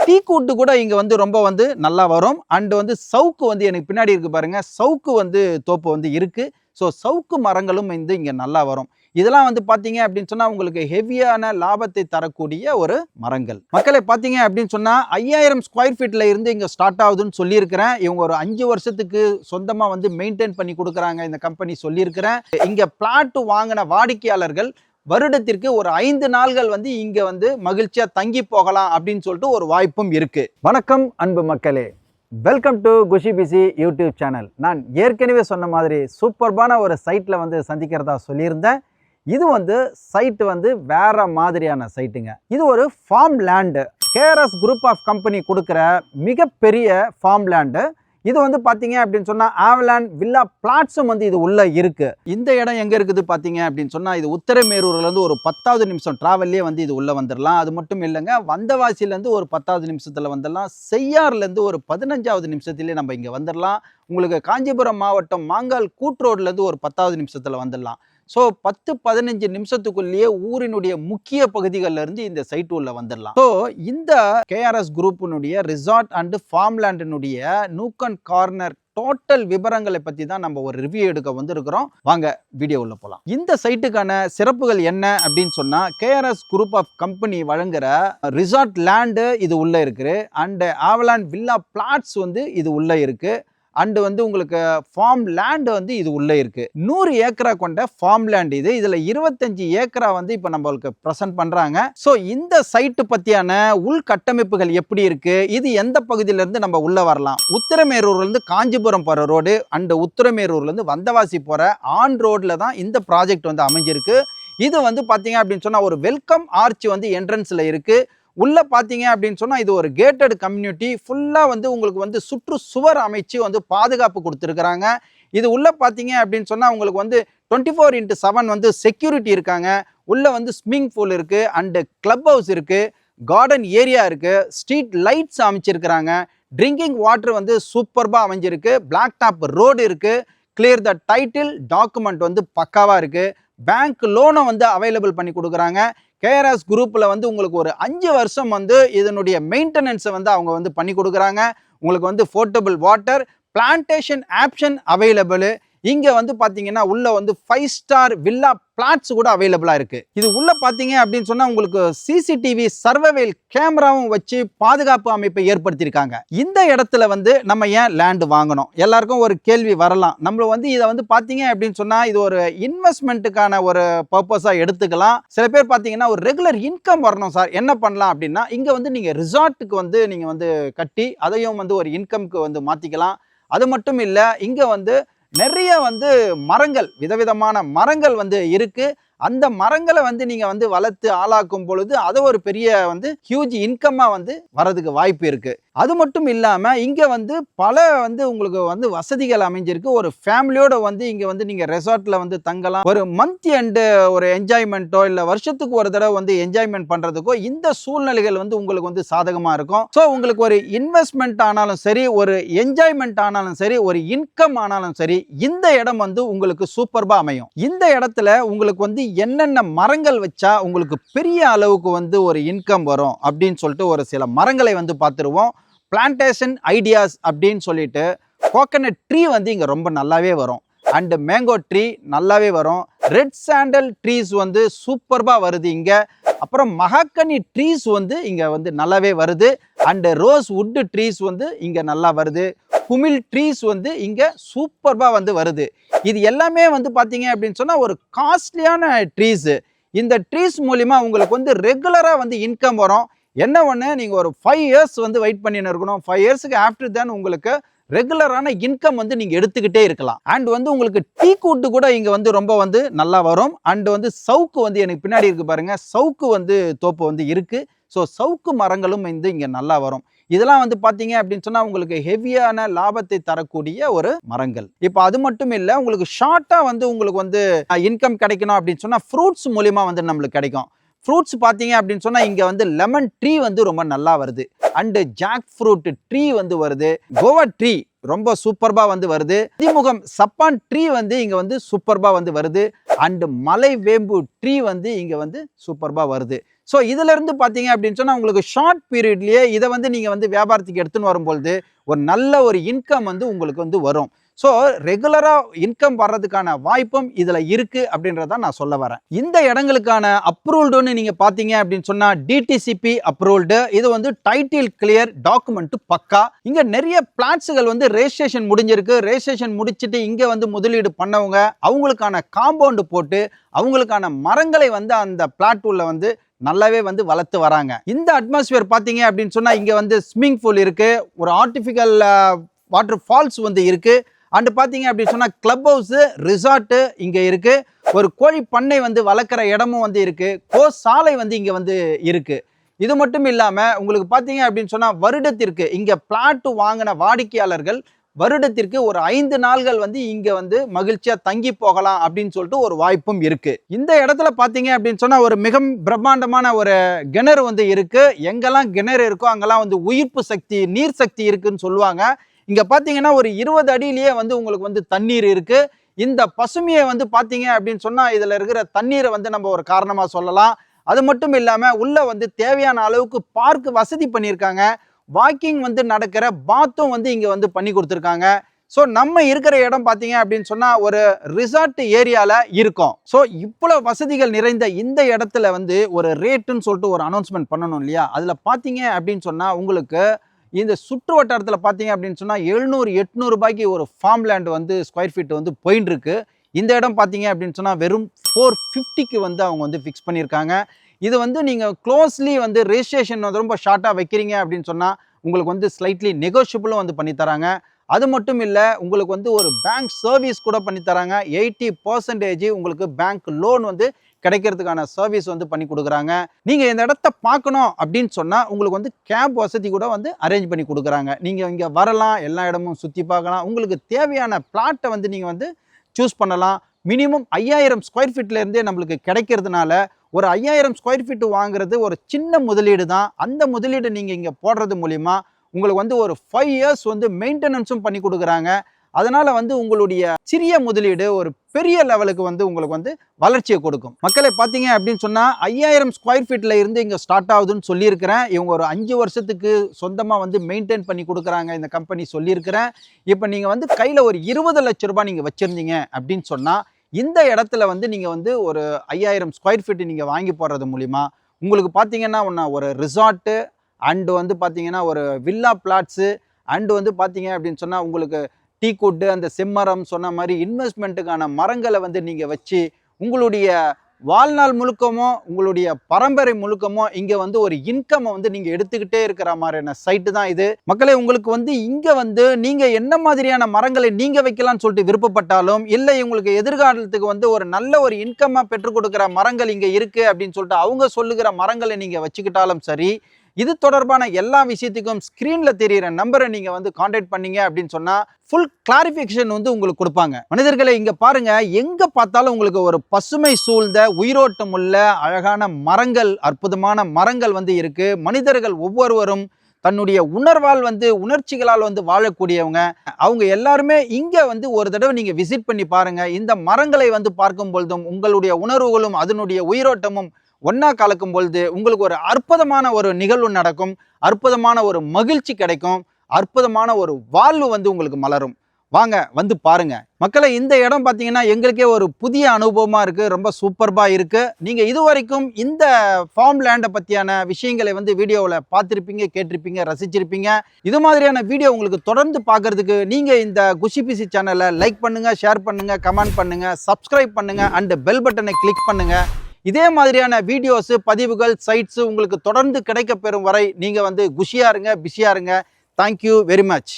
டீக் would கூட இங்க வந்து ரொம்ப வந்து நல்லா வரும். அண்ட் வந்து சவுக்கு வந்து எனக்கு பின்னாடி இருக்கு பாருங்க, சவுக்கு வந்து தோப்பு வந்து இருக்கு. ஸோ சவுக்கு மரங்களும் வந்து இங்க நல்லா வரும். இதெல்லாம் வந்து பாத்தீங்க அப்படின்னு சொன்னா உங்களுக்கு ஹெவியான லாபத்தை தரக்கூடிய ஒரு மரங்கள். மக்களை பாத்தீங்க அப்படின்னு சொன்னா 5000 ஸ்கொயர் ஃபீட்ல இருந்து இங்க ஸ்டார்ட் ஆகுதுன்னு சொல்லியிருக்கிறேன். இவங்க ஒரு 5 வருஷத்துக்கு சொந்தமா வந்து மெயின்டைன் பண்ணி கொடுக்குறாங்க இந்த கம்பெனி சொல்லியிருக்கிறேன். இங்க பிளாட் வாங்கின வாடிக்கையாளர்கள் வருடத்திற்கு ஒரு 5 நாள்கள் வந்து இங்க வந்து மகிழ்ச்சியா தங்கி போகலாம் அப்படின்னு சொல்லிட்டு ஒரு வாய்ப்பும் இருக்கு. வணக்கம் அன்பு மக்களே, welcome to Khushi PC YouTube channel. நான் ஏற்கனவே சொன்ன மாதிரி சூப்பர்பான ஒரு சைட்ல வந்து சந்திக்கிறதா சொல்லியிருந்தேன். இது வந்து சைட் வந்து வேற மாதிரியான சைட்டுங்க. இது ஒரு farm land, KRS group of company கொடுக்குற மிகப்பெரிய ஃபார்ம் லேண்டு. இது வந்து பாத்தீங்க அப்படின்னு சொன்னா ஆவலான் வில்லா பிளாட்ஸும் வந்து இது உள்ள இருக்கு. இந்த இடம் எங்க இருக்குது பாத்தீங்க அப்படின்னு சொன்னா இது உத்தரமேரூர்ல இருந்து ஒரு 10வது நிமிஷம் டிராவல்லே வந்து இது உள்ள வந்துடலாம். அது மட்டும் இல்லைங்க, வந்தவாசில இருந்து ஒரு 10வது நிமிஷத்துல வந்துடலாம். செய்யாறுல இருந்து ஒரு 15வது நிமிஷத்திலே நம்ம இங்க வந்துடலாம். உங்களுக்கு காஞ்சிபுரம் மாவட்டம் மாங்கால் கூட்ரோட்ல இருந்து ஒரு 10வது நிமிஷத்துல வந்துடலாம். ஸோ 10-15 நிமிஷத்துக்குள்ளேயே ஊரினுடைய முக்கிய பகுதிகளில் இருந்து இந்த சைட் உள்ள வந்துடலாம். ஸோ இந்த கேஆர்எஸ் குரூப்பினுடைய ரிசார்ட் அண்ட் ஃபார்ம்லேண்டினுடைய நூக் அண்ட் கார்னர் டோட்டல் விவரங்களை பற்றி தான் நம்ம ஒரு ரிவ்யூ எடுக்க வந்திருக்கிறோம். வாங்க வீடியோ உள்ள போகலாம். இந்த சைட்டுக்கான சிறப்புகள் என்ன அப்படின்னு சொன்னா, கேஆர்எஸ் குரூப் ஆஃப் கம்பெனி வழங்குற ரிசார்ட் லேண்டு இது உள்ள இருக்கு. அண்ட் ஆவலான் வில்லா பிளாட்ஸ் வந்து இது உள்ள இருக்கு. அண்டு வந்து உங்களுக்கு ஃபார்ம் லேண்ட் வந்து இது உள்ளே இருக்கு. 100 ஏக்கரா கொண்ட ஃபார்ம் லேண்ட் இது. இதுல 25 ஏக்கரா வந்து இப்ப நம்மளுக்கு ப்ரெசென்ட் பண்றாங்க. ஸோ இந்த சைட்டு பத்தியான உள்கட்டமைப்புகள் எப்படி இருக்கு, இது எந்த பகுதியில இருந்து நம்ம உள்ள வரலாம், உத்தரமேரூர்ல இருந்து காஞ்சிபுரம் போற ரோடு அண்ட் உத்தரமேரூர்ல இருந்து வந்தவாசி போற ஆன் ரோட்ல தான் இந்த ப்ராஜெக்ட் வந்து அமைஞ்சிருக்கு. இது வந்து பாத்தீங்க அப்படின்னு சொன்னா ஒரு வெல்கம் ஆர்ச் வந்து என்ட்ரன்ஸ்ல இருக்கு. உள்ள பாத்தீங்க அப்படின்னு சொன்னா இது ஒரு கேட்டட் கம்யூனிட்டி. ஃபுல்லா வந்து உங்களுக்கு வந்து சுற்று சுவர் அமைச்சு வந்து பாதுகாப்பு கொடுத்துருக்காங்க. இது உள்ள பாத்தீங்க அப்படின்னு சொன்னா உங்களுக்கு வந்து 24x7 வந்து செக்யூரிட்டி இருக்காங்க. உள்ள வந்து ஸ்விம்மிங் பூல் இருக்கு அண்ட் கிளப் ஹவுஸ் இருக்கு, கார்டன் ஏரியா இருக்கு, ஸ்ட்ரீட் லைட்ஸ் அமைச்சிருக்கிறாங்க, ட்ரிங்கிங் வாட்டர் வந்து சூப்பர்பா அமைஞ்சிருக்கு, பிளாக் டாப் ரோடு இருக்கு, கிளியர் த டைட்டில் டாக்குமெண்ட் வந்து பக்காவா இருக்கு, பேங்க் லோனை வந்து அவைலபிள் பண்ணி கொடுக்குறாங்க. கேஆர்எஸ் குரூப்ல வந்து உங்களுக்கு ஒரு 5 வருஷம் வந்து இதனுடைய மெயின்டெனன்ஸை வந்து அவங்க வந்து பண்ணி கொடுக்குறாங்க. உங்களுக்கு வந்து portable water, plantation option available. இங்க வந்து பாத்தீங்கன்னா உள்ள வந்து 5 ஸ்டார் வில்லா பிளாட்ஸ் கூட அவைலபிளா இருக்கு. இது உள்ள பாத்தீங்க அப்படின்னு சொன்னா உங்களுக்கு சிசிடிவி சர்வைவல் கேமராவும் வச்சு பாதுகாப்பு அமைப்பை ஏற்படுத்தியிருக்காங்க. இந்த இடத்துல வந்து நம்ம ஏன் லேண்ட் வாங்கணும், எல்லாருக்கும் ஒரு கேள்வி வரலாம். நம்ம வந்து இதை வந்து பாத்தீங்க அப்படின்னு சொன்னா இது ஒரு இன்வெஸ்ட்மெண்ட்டுக்கான ஒரு பர்பஸா எடுத்துக்கலாம். சில பேர் பாத்தீங்கன்னா ஒரு ரெகுலர் இன்கம் வரணும் சார், என்ன பண்ணலாம் அப்படின்னா இங்க வந்து நீங்க ரிசார்ட்டுக்கு வந்து நீங்க வந்து கட்டி அதையும் வந்து ஒரு இன்கம்க்கு வந்து மாத்திக்கலாம். அது மட்டும் இல்ல, இங்க வந்து நிறைய வந்து மரங்கள், விதவிதமான மரங்கள் வந்து இருக்கு. அந்த மரங்களை வந்து நீங்க வந்து வளர்த்து ஆளாக்கும் பொழுது அது ஒரு பெரிய வந்து ஹியூஜ் இன்கம்மா வந்து வரதுக்கு வாய்ப்பு இருக்கு. அது மட்டும் இல்லாம இங்க வந்து பல வந்து உங்களுக்கு வந்து வசதிகள் அமைஞ்சிருக்கு. ஒரு ஃபேமிலியோட வந்து இங்க வந்து நீங்க ரெசார்ட்ல வந்து தங்கலாம். ஒரு மந்த் எண்டு ஒரு என்ஜாய்மெண்ட்டோ இல்ல வருஷத்துக்கு ஒரு தடவை வந்து என்ஜாய்மெண்ட் பண்றதுக்கோ இந்த சூழ்நிலைகள் வந்து உங்களுக்கு வந்து சாதகமா இருக்கும். ஸோ உங்களுக்கு ஒரு இன்வெஸ்ட்மெண்ட் ஆனாலும் சரி, ஒரு என்ஜாய்மெண்ட் ஆனாலும் சரி, ஒரு இன்கம் ஆனாலும் சரி, இந்த இடம் வந்து உங்களுக்கு சூப்பர்பா அமையும். இந்த இடத்துல உங்களுக்கு வந்து என்னென்ன மரங்கள் வச்சா உங்களுக்கு பெரிய அளவுக்கு வந்து ஒரு இன்கம் வரும் அப்படின்னு சொல்லிட்டு ஒரு சில மரங்களை வந்து பார்த்துருவோம். பிளான்டேஷன் ஐடியாஸ் அப்படின்னு சொல்லிட்டு கோகனட் ட்ரீ வந்து இங்க ரொம்ப நல்லாவே வரும். அண்ட் மேங்கோ ட்ரீ நல்லாவே வரும். ரெட் சாண்டல் ட்ரீஸ் வந்து சூப்பர்பா வருது இங்க. அப்புறம் மகாக்கனி ட்ரீஸ் வந்து இங்க வந்து நல்லாவே வருது. அண்ட் ரோஸ் வுட் ட்ரீஸ் வந்து இங்க நல்லா வருது. குமிழ் ட்ரீஸ் வந்து இங்க சூப்பர்பா வந்து வருது. இது எல்லாமே வந்து பாத்தீங்க அப்படின்னு சொன்னா ஒரு காஸ்ட்லியான ட்ரீஸ். இந்த ட்ரீஸ் மூலியமா உங்களுக்கு வந்து ரெகுலரா வந்து இன்கம் வரும். என்ன ஒண்ணு, நீங்க ஒரு 5 இயர்ஸ் வந்து வெயிட் பண்ணின்னு இருக்கணும். 5 இயர்ஸ்க்கு ஆஃப்டர் தான் உங்களுக்கு ரெகுலரான இன்கம் வந்து நீங்க எடுத்துக்கிட்டே இருக்கலாம். அண்ட் வந்து உங்களுக்கு டீக் வுட் கூட இங்க வந்து ரொம்ப வந்து நல்லா வரும். அண்ட் வந்து சவுக்கு வந்து எனக்கு பின்னாடி இருக்கு பாருங்க, சவுக்கு வந்து தோப்பு வந்து இருக்கு. ஸோ சவுக்கு மரங்களும் வந்து இங்க நல்லா வரும். இதெல்லாம் வந்து பாத்தீங்க அப்படின்னு சொன்னா உங்களுக்கு ஹெவியான லாபத்தை தரக்கூடிய ஒரு மரங்கள். இப்போ அது மட்டும் இல்ல, உங்களுக்கு ஷார்ட்டா வந்து உங்களுக்கு வந்து இன்கம் கிடைக்கணும் அப்படின்னு சொன்னா ஃப்ரூட்ஸ் மூலியமா வந்து நம்மளுக்கு கிடைக்கும். ஃப்ரூட்ஸ் பார்த்தீங்க அப்படின்னு சொன்னா இங்க வந்து லெமன் ட்ரீ வந்து ரொம்ப நல்லா வருது. அண்ட் ஜாக் ஃப்ரூட் ட்ரீ வந்து வருது. கோவா ட்ரீ ரொம்ப சூப்பர்பா வந்து வருது. அதிமுகம் சப்பான் ட்ரீ வந்து இங்க வந்து சூப்பர்பா வந்து வருது. அண்ட் மலை வேம்பு ட்ரீ வந்து இங்க வந்து சூப்பர்பா வருது. ஸோ இதுல இருந்து பார்த்தீங்க அப்படின்னு சொன்னா உங்களுக்கு ஷார்ட் பீரியட்லயே இதை வந்து நீங்க வந்து வியாபாரத்துக்கு எடுத்துன்னு வரும்பொழுது ஒரு நல்ல ஒரு இன்கம் வந்து உங்களுக்கு வந்து வரும். ஸோ ரெகுலரா இன்கம் வர்றதுக்கான வாய்ப்பும் இதுல இருக்கு அப்படின்றத நான் சொல்ல வரேன். இந்த இடங்களுக்கான அப்ரூவ்டுன்னு நீங்க பாத்தீங்க அப்படின்னு சொன்னா டிடிசிபி அப்ரூவ்டு. இது வந்து டைட்டில் கிளியர், டாக்குமெண்ட் பக்கா. இங்க நிறைய பிளாட்ஸ்கள் வந்து ரெஜிஸ்ட்ரேஷன் முடிஞ்சிருக்கு. ரெஜிஸ்ட்ரேஷன் முடிச்சிட்டு இங்க வந்து முதலீடு பண்ணவங்க அவங்களுக்கான காம்பவுண்ட் போட்டு அவங்களுக்கான மரங்களை வந்து அந்த பிளாட் உள்ள வந்து நல்லாவே வந்து வளர்த்து வராங்க. இந்த அட்மாஸ்பியர் பாத்தீங்க அப்படின்னு சொன்னா இங்க வந்து ஸ்விம்மிங் பூல் இருக்கு, ஒரு ஆர்டிபிஷியல் வாட்டர் ஃபால்ஸ் வந்து இருக்கு. அண்ட் பார்த்தீங்க அப்படின்னு சொன்னால் கிளப் ஹவுஸு, ரிசார்ட்டு இங்கே இருக்குது. ஒரு கோழி பண்ணை வந்து வளர்க்குற இடமும் வந்து இருக்குது. சாலை வந்து இங்கே வந்து இருக்குது. இது மட்டும் இல்லாமல் உங்களுக்கு பார்த்தீங்க அப்படின்னு சொன்னால் வருடத்திற்கு இங்கே பிளாட்டு வாங்கின வாடிக்கையாளர்கள் வருடத்திற்கு ஒரு 5 நாள்கள் வந்து இங்க வந்து மகிழ்ச்சியா தங்கி போகலாம் அப்படின்னு சொல்லிட்டு ஒரு வாய்ப்பும் இருக்கு. இந்த இடத்துல பாத்தீங்க அப்படின்னு சொன்னா ஒரு மிக பிரம்மாண்டமான ஒரு கிணறு வந்து இருக்கு. எங்கெல்லாம் கிணறு இருக்கோ அங்கெல்லாம் வந்து உயிர்ப்பு சக்தி, நீர் சக்தி இருக்குன்னு சொல்லுவாங்க. இங்க பாத்தீங்கன்னா ஒரு 20 அடியிலேயே வந்து உங்களுக்கு வந்து தண்ணீர் இருக்கு. இந்த பசுமையை வந்து பாத்தீங்க அப்படின்னு சொன்னா இதுல இருக்கிற தண்ணீரை வந்து நம்ம ஒரு காரணமா சொல்லலாம். அது மட்டும் இல்லாம உள்ள வந்து தேவையான அளவுக்கு பார்க் வசதி பண்ணியிருக்காங்க. வாக்கிங் வந்து நடக்கிற பாத்தும் வந்து இங்க வந்து பண்ணி கொடுத்துருக்காங்க. ஸோ நம்ம இருக்கிற இடம் பார்த்தீங்க அப்படின்னு சொன்னா ஒரு ரிசார்ட் ஏரியால இருக்கும். ஸோ இவ்வளவு வசதிகள் நிறைந்த இந்த இடத்துல வந்து ஒரு ரேட்டுன்னு சொல்லிட்டு ஒரு அனௌன்ஸ்மெண்ட் பண்ணணும் இல்லையா? அதுல பாத்தீங்க அப்படின்னு சொன்னா உங்களுக்கு இந்த சுற்று வட்டாரத்தில் பார்த்தீங்க அப்படின்னு சொன்னால் 700-800 ரூபாய்க்கு ஒரு ஃபார்ம் லேண்ட் வந்து ஸ்கொயர் ஃபீட் வந்து போயின்னு இருக்கு. இந்த இடம் பார்த்தீங்க அப்படின்னு சொன்னால் வெறும் 450க்கு வந்து அவங்க வந்து ஃபிக்ஸ் பண்ணியிருக்காங்க. இது வந்து நீங்கள் க்ளோஸ்லி வந்து ரெஜிஸ்ட்ரேஷன் வந்து ரொம்ப ஷார்ட்டாக வைக்கிறீங்க அப்படின்னு சொன்னால் உங்களுக்கு வந்து ஸ்லைட்லி நெகோஷியபிளும் வந்து பண்ணித்தராங்க. அது மட்டும் இல்லை, உங்களுக்கு வந்து ஒரு பேங்க் சர்வீஸ் கூட பண்ணித்தராங்க. 80% உங்களுக்கு பேங்க் லோன் வந்து கிடைக்கிறதுக்கான சர்வீஸ் வந்து பண்ணி கொடுக்குறாங்க. நீங்கள் இந்த இடத்த பார்க்கணும் அப்படின்னு சொன்னால் உங்களுக்கு வந்து கேப் வசதி கூட வந்து அரேஞ்ச் பண்ணி கொடுக்குறாங்க. நீங்கள் இங்கே வரலாம், எல்லா இடமும் சுற்றி பார்க்கலாம். உங்களுக்கு தேவையான பிளாட்டை வந்து நீங்கள் வந்து சூஸ் பண்ணலாம். மினிமம் 5000 ஸ்கொயர் ஃபீட்லேருந்தே நம்மளுக்கு கிடைக்கிறதுனால ஒரு 5000 ஸ்கொயர் ஃபீட் வாங்குறது ஒரு சின்ன முதலீடு தான். அந்த முதலீடு நீங்கள் இங்கே போடுறது மூலிமா உங்களுக்கு வந்து ஒரு 5 இயர்ஸ் வந்து மெயின்டெனன்ஸும் பண்ணி கொடுக்குறாங்க. அதனால வந்து உங்களுடைய சிறிய முதலீடு ஒரு பெரிய லெவலுக்கு வந்து உங்களுக்கு வந்து வளர்ச்சியை கொடுக்கும். மக்களை பார்த்தீங்க அப்படின்னு சொன்னால் 5000 ஸ்கொயர் ஃபீட்டில் இருந்து இங்கே ஸ்டார்ட் ஆகுதுன்னு சொல்லியிருக்கிறேன். இவங்க ஒரு 5 வருஷத்துக்கு சொந்தமாக வந்து மெயின்டைன் பண்ணி கொடுக்குறாங்க இந்த கம்பெனி சொல்லியிருக்கிறேன். இப்போ நீங்கள் வந்து கையில் ஒரு 20 லட்ச ரூபாய் நீங்கள் வச்சுருந்தீங்க அப்படின்னு சொன்னால் இந்த இடத்துல வந்து நீங்கள் வந்து ஒரு 5000 ஸ்கொயர் ஃபீட்டு நீங்கள் வாங்கி போடுறது மூலிமா உங்களுக்கு பார்த்தீங்கன்னா ஒரு ரிசார்ட்டு அண்டு வந்து பார்த்தீங்கன்னா ஒரு வில்லா பிளாட்ஸு அண்டு வந்து பார்த்தீங்க அப்படின்னு சொன்னால் உங்களுக்கு டீ குட்டு, அந்த செம்மரம் சொன்ன மாதிரி இன்வெஸ்ட்மெண்ட்டுக்கான மரங்களை வந்து நீங்கள் வச்சு உங்களுடைய வாழ்நாள் முழுக்கமோ உங்களுடைய பரம்பரை முழுக்கமோ இங்கே வந்து ஒரு இன்கம் வந்து நீங்கள் எடுத்துக்கிட்டே இருக்கிற மாதிரியான சைட்டு தான் இது. மக்களே, உங்களுக்கு வந்து இங்கே வந்து நீங்கள் என்ன மாதிரியான மரங்களை நீங்கள் வைக்கலாம்னு சொல்லிட்டு விருப்பப்பட்டாலும் இல்லை உங்களுக்கு எதிர்காலத்துக்கு வந்து ஒரு நல்ல ஒரு இன்கம்மாக பெற்றுக் கொடுக்குற மரங்கள் இங்கே இருக்குது அப்படின்னு சொல்லிட்டு அவங்க சொல்லுகிற மரங்களை நீங்கள் வச்சுக்கிட்டாலும் சரி, இது தொடர்பான எல்லா விஷயத்துக்கும் ஸ்கிரீன்ல தெரியிற நம்பரை நீங்க வந்து கான்டாக்ட் பண்ணீங்க அப்படின்னு சொன்னா ஃபுல் கிளாரிஃபிகேஷன் வந்து உங்களுக்கு கொடுப்பாங்க. மனிதர்களை இங்க பாருங்க, எங்க பார்த்தாலும் உங்களுக்கு ஒரு பசுமை சூழ்ந்த உயிரோட்டம் உள்ள அழகான மரங்கள், அற்புதமான மரங்கள் வந்து இருக்கு. மனிதர்கள் ஒவ்வொருவரும் தன்னுடைய உணர்வால் வந்து உணர்ச்சிகளால் வந்து வாழக்கூடியவங்க. அவங்க எல்லாருமே இங்க வந்து ஒரு தடவை நீங்க விசிட் பண்ணி பாருங்க. இந்த மரங்களை வந்து பார்க்கும் பொழுதும் உங்களுடைய உணர்வுகளும் அதனுடைய உயிரோட்டமும் ஒன்னா கலக்கும் பொழுது உங்களுக்கு ஒரு அற்புதமான ஒரு நிகழ்வு நடக்கும், அற்புதமான ஒரு மகிழ்ச்சி கிடைக்கும், அற்புதமான ஒரு வாழ்வு வந்து உங்களுக்கு மலரும். வாங்க வந்து பாருங்க மக்களை. இந்த இடம் பார்த்தீங்கன்னா எங்களுக்கே ஒரு புதிய அனுபவமா இருக்கு, ரொம்ப சூப்பர்பா இருக்கு. நீங்க இதுவரைக்கும் இந்த ஃபார்ம் லேண்டை பத்தியான விஷயங்களை வந்து வீடியோவில் பார்த்துருப்பீங்க, கேட்டிருப்பீங்க, ரசிச்சிருப்பீங்க. இது மாதிரியான வீடியோ உங்களுக்கு தொடர்ந்து பார்க்கறதுக்கு நீங்க இந்த குஷிபிசி சேனலை லைக் பண்ணுங்க, ஷேர் பண்ணுங்க, கமெண்ட் பண்ணுங்க, சப்ஸ்கிரைப் பண்ணுங்க அண்ட் பெல் பட்டனை கிளிக் பண்ணுங்க. இதே மாதிரியான வீடியோஸ், பதிவுகள், சைட்ஸ் உங்களுக்கு தொடர்ந்து கிடைக்க பெறும் வரை நீங்க வந்து குஷியா இருங்க, பிஸியா இருங்க. Thank you very much.